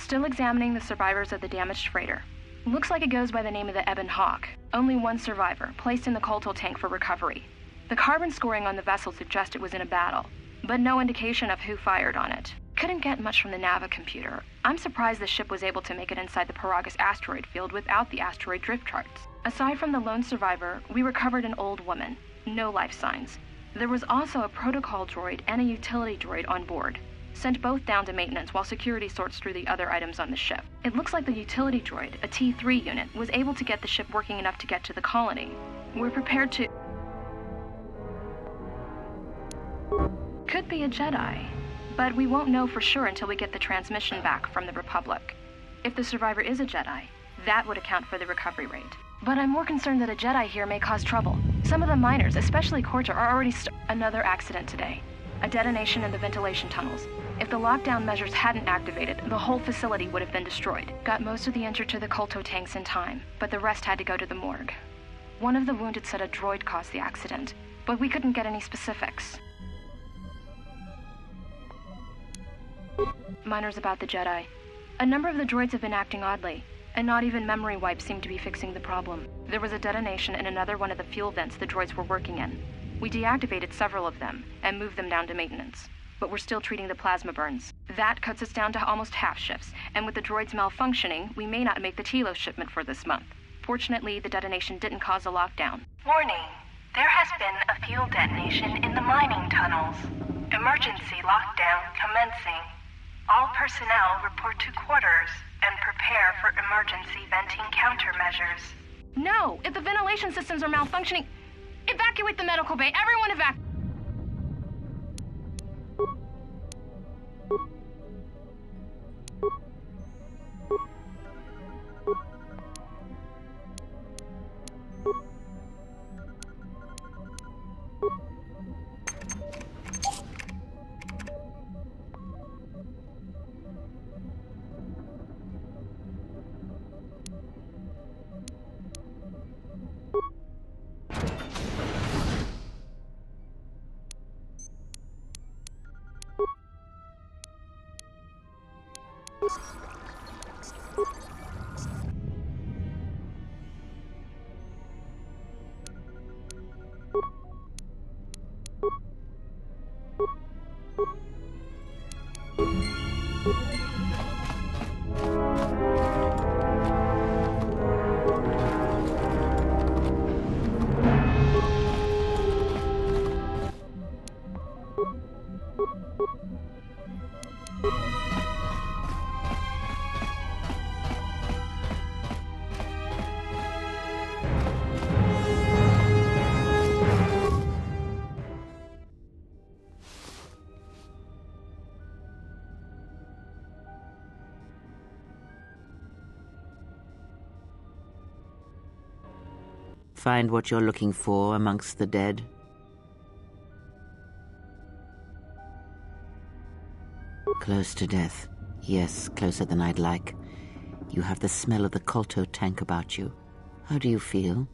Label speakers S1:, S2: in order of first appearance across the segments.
S1: Still examining the survivors of the damaged freighter. Looks like it goes by the name of the Ebon Hawk. Only one survivor, placed in the colto tank for recovery. The carbon scoring on the vessel suggests it was in a battle, but no indication of who fired on it. Couldn't get much from the Nava computer. I'm surprised the ship was able to make it inside the Paragus asteroid field without the asteroid drift charts. Aside from the lone survivor, we recovered an old woman. No life signs. There was also a protocol droid and a utility droid on board. Sent both down to maintenance while security sorts through the other items on the ship. It looks like the utility droid, a T3 unit, was able to get the ship working enough to get to the colony. We're prepared to... Could be a Jedi, but we won't know for sure until we get the transmission back from the Republic. If the survivor is a Jedi, that would account for the recovery rate. But I'm more concerned that a Jedi here may cause trouble. Some of the miners, especially Corta, are already Another accident today. A detonation in the ventilation tunnels. If the lockdown measures hadn't activated, the whole facility would have been destroyed. Got most of the injured to the colto tanks in time, but the rest had to go to the morgue. One of the wounded said a droid caused the accident, but we couldn't get any specifics. Miners about the Jedi. A number of the droids have been acting oddly, and not even memory wipes seem to be fixing the problem. There was a detonation in another one of the fuel vents the droids were working in. We deactivated several of them and moved them down to maintenance, but we're still treating the plasma burns. That cuts us down to almost half shifts, and with the droids malfunctioning, we may not make the Telos shipment for this month. Fortunately, the detonation didn't cause a lockdown.
S2: Warning, there has been a fuel detonation in the mining tunnels. Emergency lockdown commencing. All personnel report to quarters and prepare for emergency venting countermeasures.
S1: No! If the ventilation systems are malfunctioning, evacuate the medical bay! Everyone evacuate!
S3: Find what you're looking for amongst the dead? Close to death. Yes, closer than I'd like. You have the smell of the colto tank about you. How do you feel?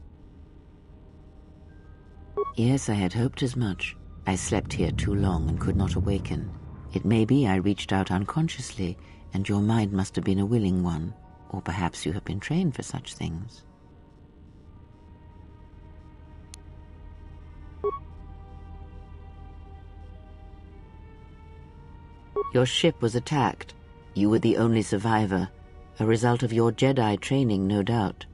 S3: Yes, I had hoped as much. I slept here too long and could not awaken. It may be I reached out unconsciously, and your mind must have been a willing one. Or perhaps you have been trained for such things. Your ship was attacked. You were the only survivor, a result of your Jedi training, no doubt.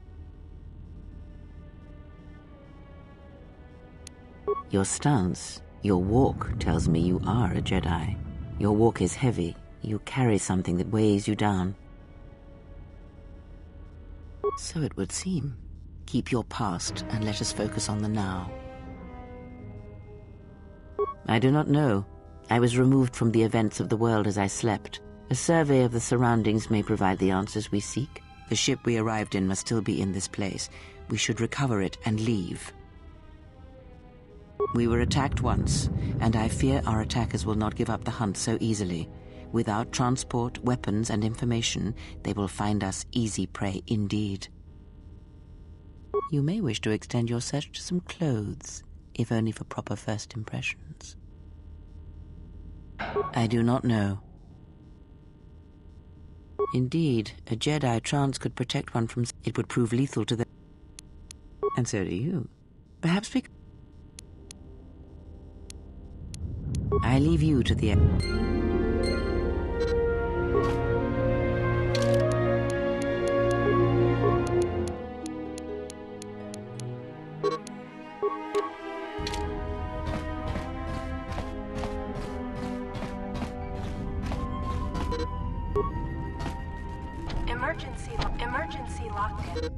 S3: Your stance, your walk tells me you are a Jedi. Your walk is heavy. You carry something that weighs you down. So it would seem. Keep your past and let us focus on the now. I do not know. I was removed from the events of the world as I slept. A survey of the surroundings may provide the answers we seek. The ship we arrived in must still be in this place. We should recover it and leave. We were attacked once, and I fear our attackers will not give up the hunt so easily. Without transport, weapons, and information, they will find us easy prey indeed. You may wish to extend your search to some clothes, if only for proper first impressions. I do not know. Indeed, a Jedi trance could protect one from... It would prove lethal to the... And so do you. Perhaps because... I leave you to the...
S2: Emergency lockdown.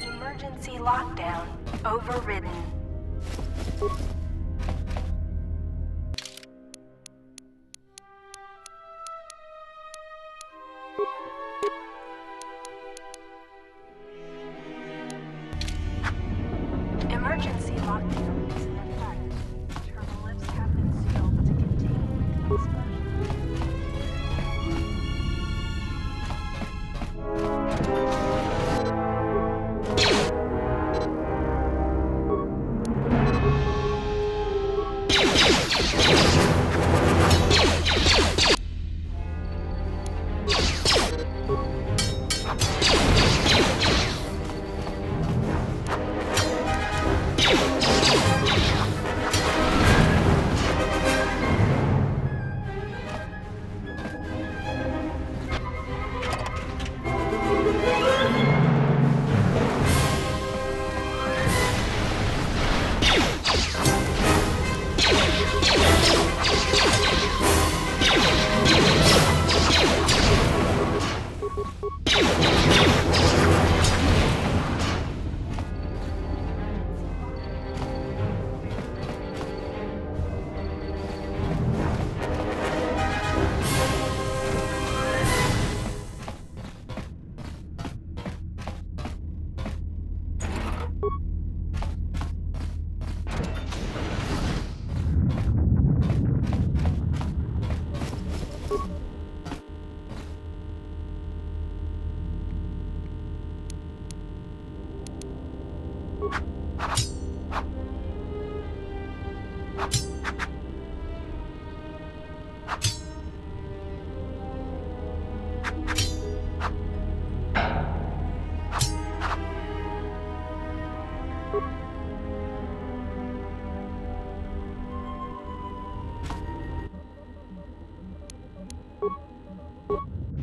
S2: Emergency lockdown overridden. Emergency lockdown is in effect. Turbo lifts have been sealed to contain the explosion.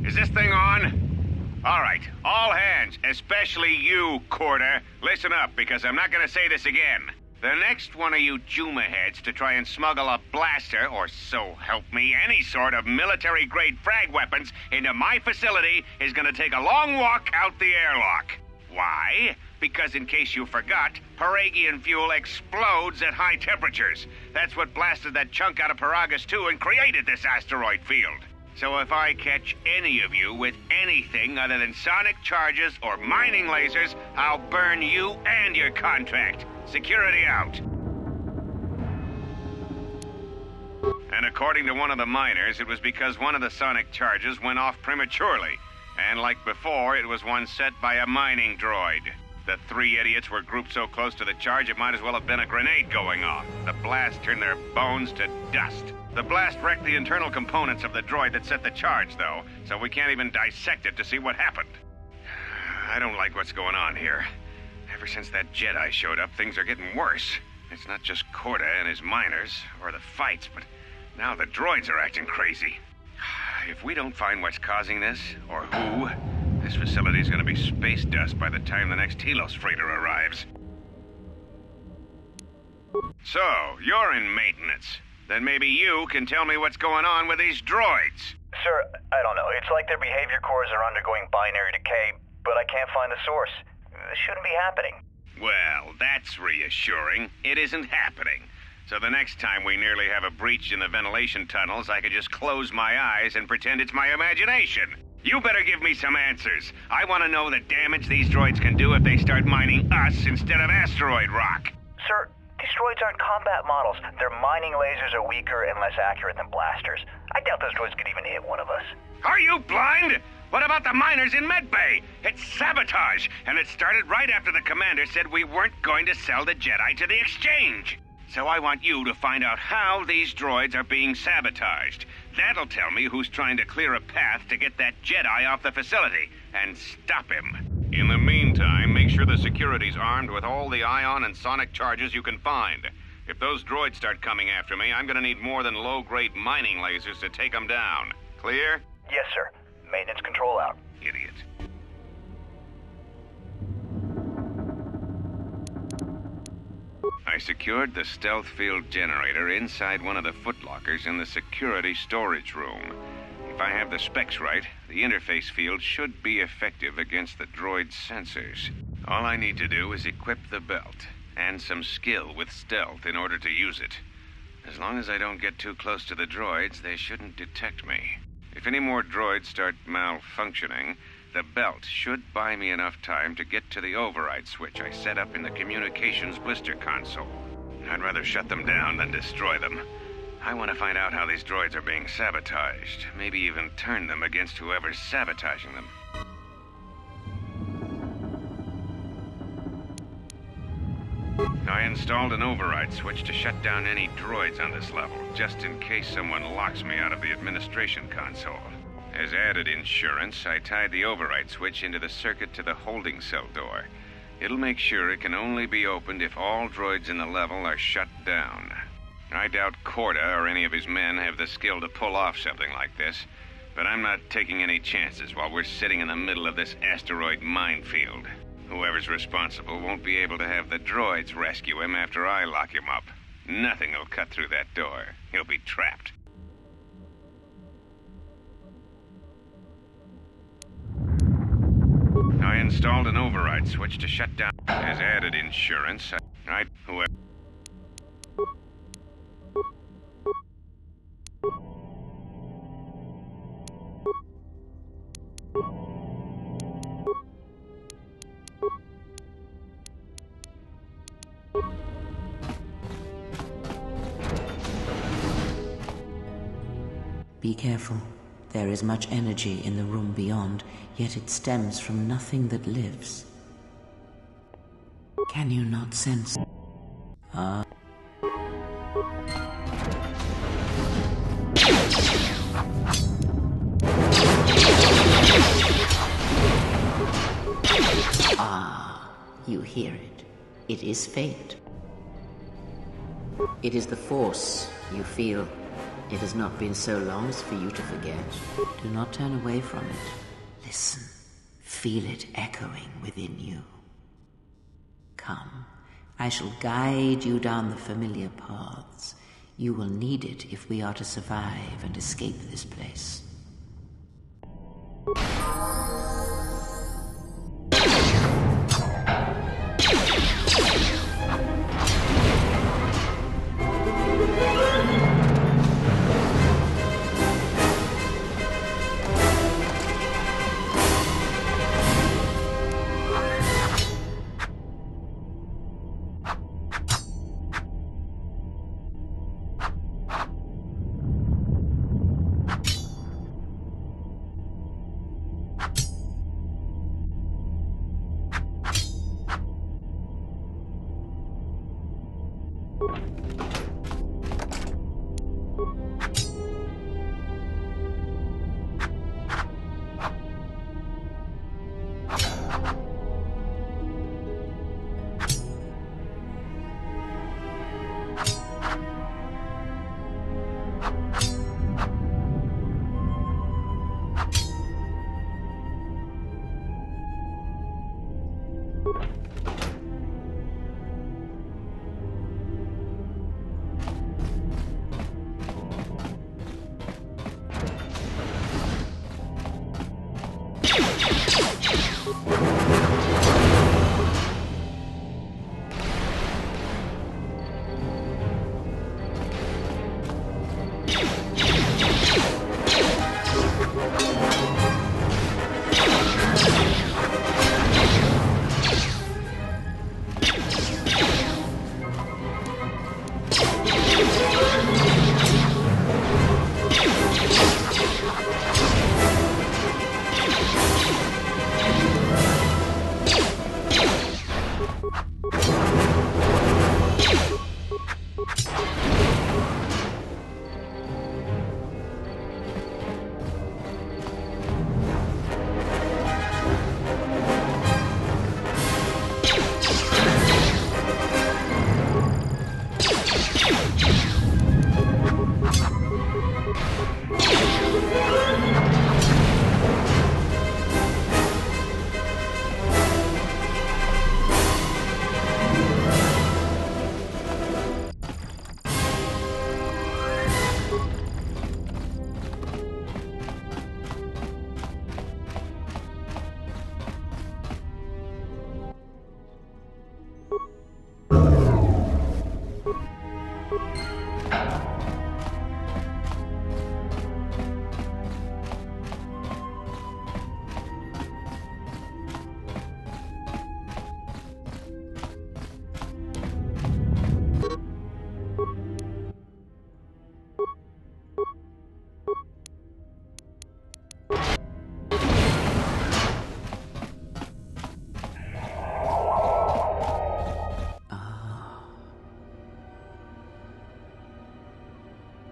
S4: Is this thing on? All right, all hands, especially you, Corder. Listen up, because I'm not gonna say this again. The next one of you Juma heads to try and smuggle a blaster, or so help me, any sort of military-grade frag weapons into my facility is gonna take a long walk out the airlock. Why? Because in case you forgot, Paragian fuel explodes at high temperatures. That's what blasted that chunk out of Paragus 2 and created this asteroid field. So if I catch any of you with anything other than sonic charges or mining lasers, I'll burn you and your contract. Security out. And according to one of the miners, it was because one of the sonic charges went off prematurely. And like before, it was one set by a mining droid. The three idiots were grouped so close to the charge, it might as well have been a grenade going off. The blast turned their bones to dust. The blast wrecked the internal components of the droid that set the charge, though, so we can't even dissect it to see what happened. I don't like what's going on here. Ever since that Jedi showed up, things are getting worse. It's not just Corda and his miners, or the fights, but now the droids are acting crazy. If we don't find what's causing this, or who, this facility is going to be space dust by the time the next Telos freighter arrives. So, you're in maintenance. Then maybe you can tell me what's going on with these droids.
S5: Sir, I don't know. It's like their behavior cores are undergoing binary decay, but I can't find the source. This shouldn't be happening.
S4: Well, that's reassuring. It isn't happening. So the next time we nearly have a breach in the ventilation tunnels, I could just close my eyes and pretend it's my imagination. You better give me some answers. I want to know the damage these droids can do if they start mining us instead of asteroid rock.
S5: Sir, these droids aren't combat models. Their mining lasers are weaker and less accurate than blasters. I doubt those droids could even hit one of us.
S4: Are you blind? What about the miners in Medbay? It's sabotage, and it started right after the commander said we weren't going to sell the Jedi to the exchange. So I want you to find out how these droids are being sabotaged. That'll tell me who's trying to clear a path to get that Jedi off the facility and stop him. In the meantime, make sure the security's armed with all the ion and sonic charges you can find. If those droids start coming after me, I'm gonna need more than low-grade mining lasers to take them down. Clear?
S5: Yes, sir. Maintenance control out.
S4: Idiot. I secured the stealth field generator inside one of the footlockers in the security storage room. If I have the specs right, the interface field should be effective against the droid's sensors. All I need to do is equip the belt, and some skill with stealth in order to use it. As long as I don't get too close to the droids, they shouldn't detect me. If any more droids start malfunctioning, the belt should buy me enough time to get to the override switch I set up in the communications blister console. I'd rather shut them down than destroy them. I want to find out how these droids are being sabotaged, maybe even turn them against whoever's sabotaging them. I installed an override switch to shut down any droids on this level, just in case someone locks me out of the administration console. As added insurance, I tied the override switch into the circuit to the holding cell door. It'll make sure it can only be opened if all droids in the level are shut down. I doubt Corda or any of his men have the skill to pull off something like this, but I'm not taking any chances while we're sitting in the middle of this asteroid minefield. Whoever's responsible won't be able to have the droids rescue him after I lock him up. Nothing will cut through that door. He'll be trapped. I installed an override switch to shut down. As added insurance, whoever...
S3: Be careful. There is much energy in the room beyond, yet it stems from nothing that lives. Can you not sense? You hear it. It is fate. It is the Force you feel. It has not been so long as for you to forget. Do not turn away from it. Listen. Feel it echoing within you. Come. I shall guide you down the familiar paths. You will need it if we are to survive and escape this place.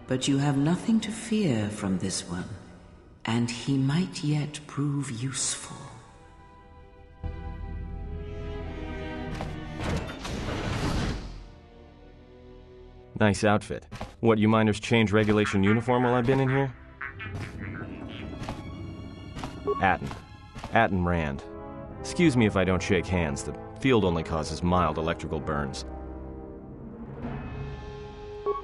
S3: But you have nothing to fear from this one, and he might yet prove useful.
S6: Nice outfit. What, you miners change regulation uniform while I've been in here? Atten Rand. Excuse me if I don't shake hands. The field only causes mild electrical burns.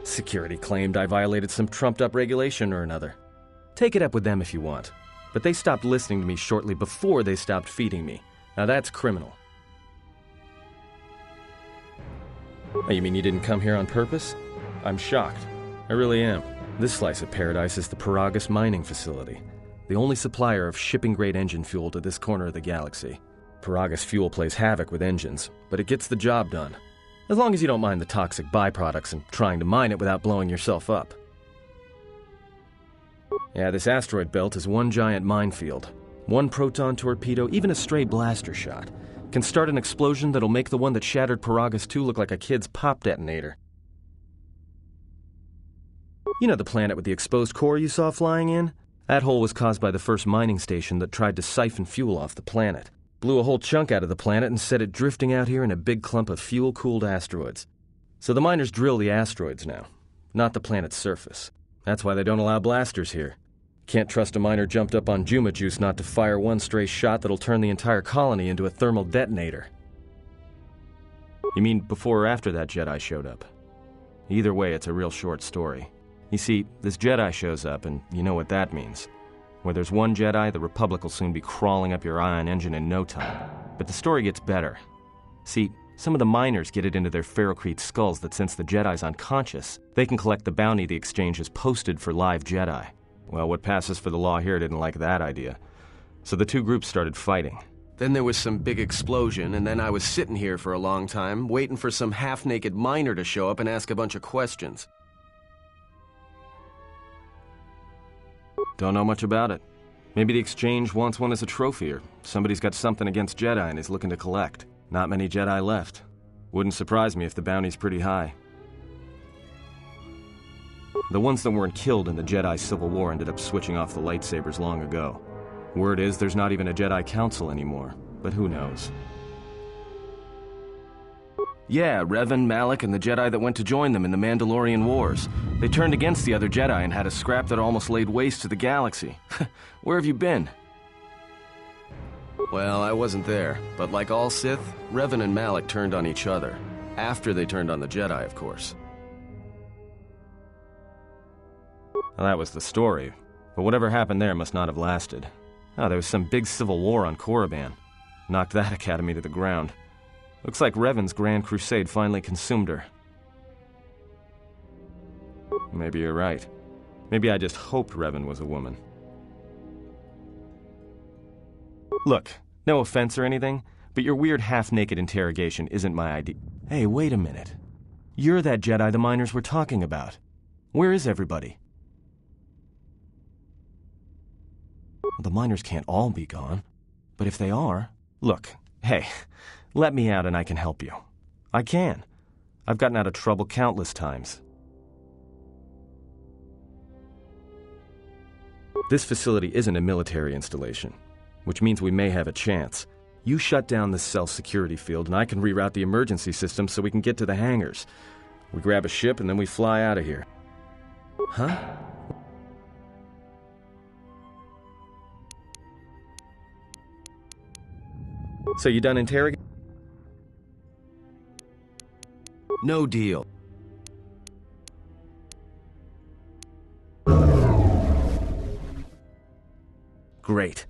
S6: Security claimed I violated some trumped-up regulation or another. Take it up with them if you want. But they stopped listening to me shortly before they stopped feeding me. Now that's criminal. Oh, you mean you didn't come here on purpose? I'm shocked. I really am. This slice of paradise is the Paragus mining facility, the only supplier of shipping-grade engine fuel to this corner of the galaxy. Paragus fuel plays havoc with engines, but it gets the job done. As long as you don't mind the toxic byproducts and trying to mine it without blowing yourself up. Yeah, this asteroid belt is one giant minefield. One proton torpedo, even a stray blaster shot, can start an explosion that'll make the one that shattered Paragus 2 look like a kid's pop detonator. You know the planet with the exposed core you saw flying in? That hole was caused by the first mining station that tried to siphon fuel off the planet. Blew a whole chunk out of the planet and set it drifting out here in a big clump of fuel-cooled asteroids. So the miners drill the asteroids now, not the planet's surface. That's why they don't allow blasters here. Can't trust a miner jumped up on Juma Juice not to fire one stray shot that'll turn the entire colony into a thermal detonator. You mean before or after that Jedi showed up? Either way, it's a real short story. You see, this Jedi shows up, and you know what that means. Where there's one Jedi, the Republic will soon be crawling up your ion engine in no time. But the story gets better. See, some of the miners get it into their ferrocrete skulls that since the Jedi's unconscious, they can collect the bounty the exchange has posted for live Jedi. Well, what passes for the law here didn't like that idea. So the two groups started fighting.
S7: Then there was some big explosion, and then I was sitting here for a long time, waiting for some half-naked miner to show up and ask a bunch of questions.
S6: Don't know much about it. Maybe the exchange wants one as a trophy, or somebody's got something against Jedi and is looking to collect. Not many Jedi left. Wouldn't surprise me if the bounty's pretty high. The ones that weren't killed in the Jedi Civil War ended up switching off the lightsabers long ago. Word is there's not even a Jedi Council anymore, but who knows? Yeah, Revan, Malak, and the Jedi that went to join them in the Mandalorian Wars. They turned against the other Jedi and had a scrap that almost laid waste to the galaxy. Where have you been?
S7: Well, I wasn't there, but like all Sith, Revan and Malak turned on each other. After they turned on the Jedi, of course.
S6: Well, that was the story, but whatever happened there must not have lasted. Oh, there was some big civil war on Korriban. Knocked that academy to the ground. Looks like Revan's Grand Crusade finally consumed her. Maybe you're right. Maybe I just hoped Revan was a woman. Look, no offense or anything, but your weird half-naked interrogation isn't my idea. Hey, wait a minute. You're that Jedi the miners were talking about. Where is everybody? The miners can't all be gone, but if they are... Look, hey, let me out and I can help you. I can. I've gotten out of trouble countless times. This facility isn't a military installation, which means we may have a chance. You shut down the cell security field and I can reroute the emergency system so we can get to the hangars. We grab a ship and then we fly out of here. Huh? So you done interrogating?
S7: No deal.
S6: Great.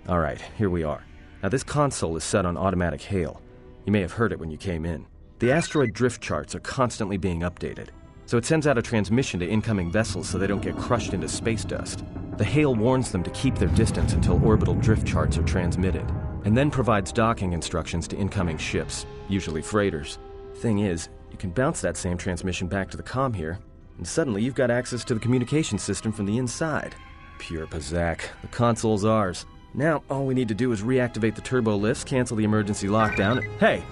S6: All right, here we are. Now this console is set on automatic hail. You may have heard it when you came in. The asteroid drift charts are constantly being updated, so it sends out a transmission to incoming vessels so they don't get crushed into space dust. The hail warns them to keep their distance until orbital drift charts are transmitted, and then provides docking instructions to incoming ships, usually freighters. Thing is, you can bounce that same transmission back to the comm here, and suddenly you've got access to the communication system from the inside. Pure pizzazz. The console's ours. Now, all we need to do is reactivate the turbo lifts, cancel the emergency lockdown, and... Hey!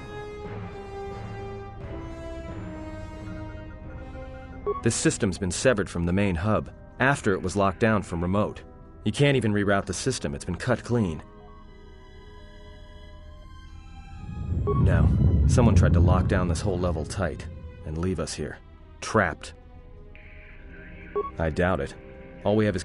S6: This system's been severed from the main hub, after it was locked down from remote. You can't even reroute the system, it's been cut clean. No, someone tried to lock down this whole level tight, and leave us here, trapped. I doubt it. All we have is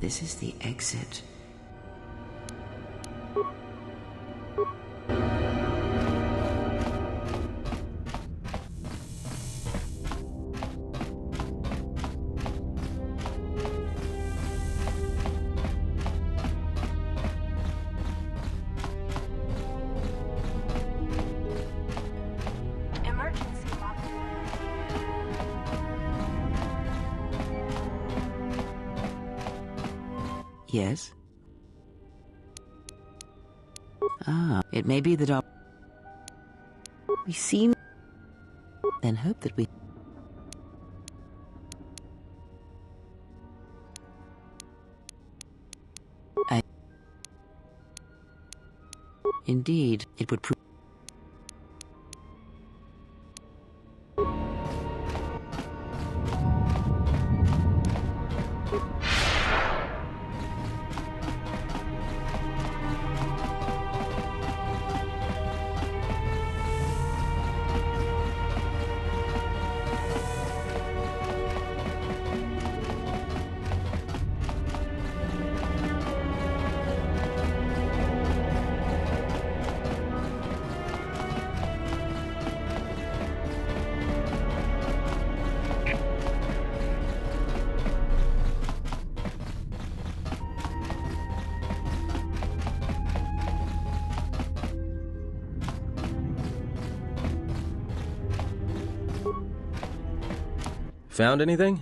S3: This is the exit. Yes? Ah, it may be that we seem... Then hope that we... Indeed, it would prove...
S6: Found anything?